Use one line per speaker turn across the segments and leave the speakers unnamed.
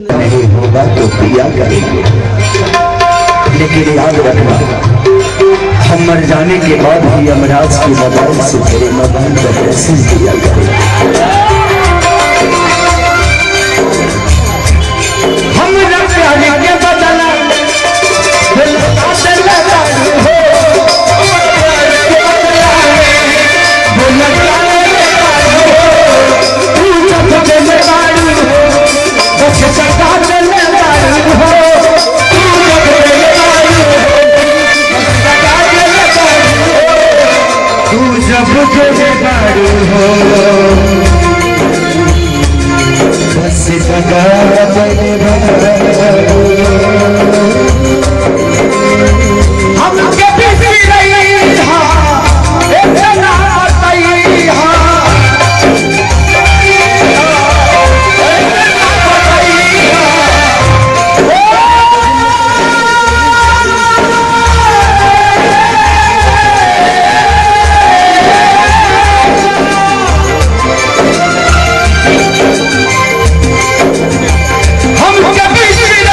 नहीं होगा तो पिया करेंगे, लेकिन याद रखना हम मर जाने के बाद भी यमराज की मोबाइल से तेरे मोबाइल पर मैसेज दिया करेंगे। हम के बदला बस जगा हम कभी नहीं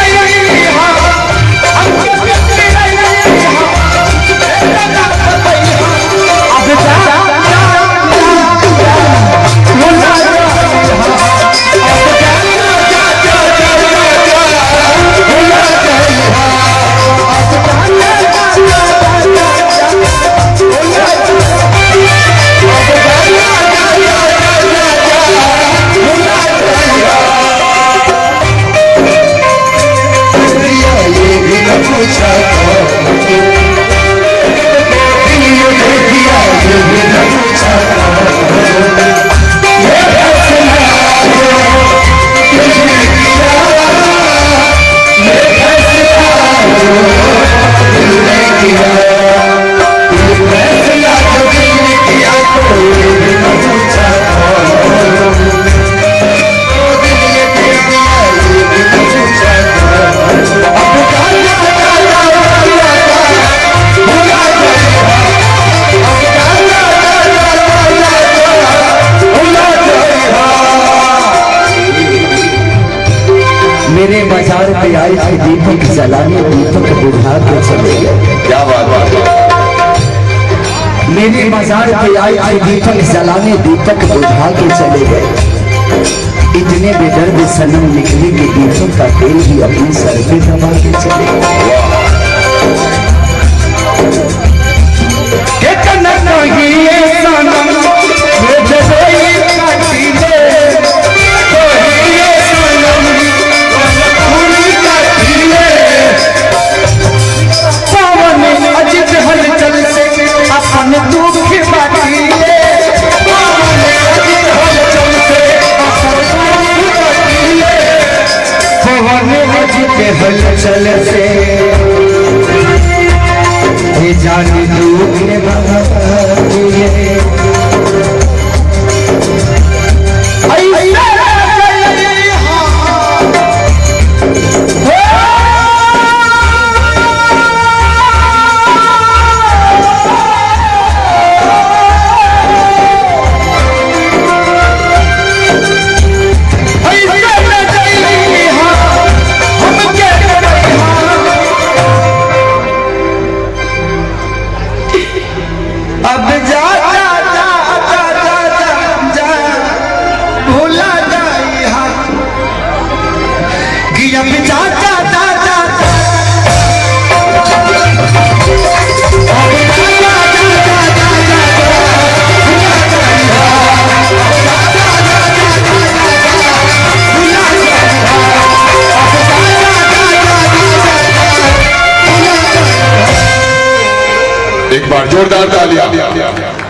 मेरे मजार पे आए थे दीपक जलाने, दीपक बुझा के चले गए। क्या बात है। मेरे मजार पे आए थे दीपक जलाने, दीपक बुझा के चले गए। इतने बेदर्द सनम निकले कि दीपक का तेल भी अपने सर पे दबा के चले गए। हलचल से ये जाने दुख
एक बार जोरदार तालियां।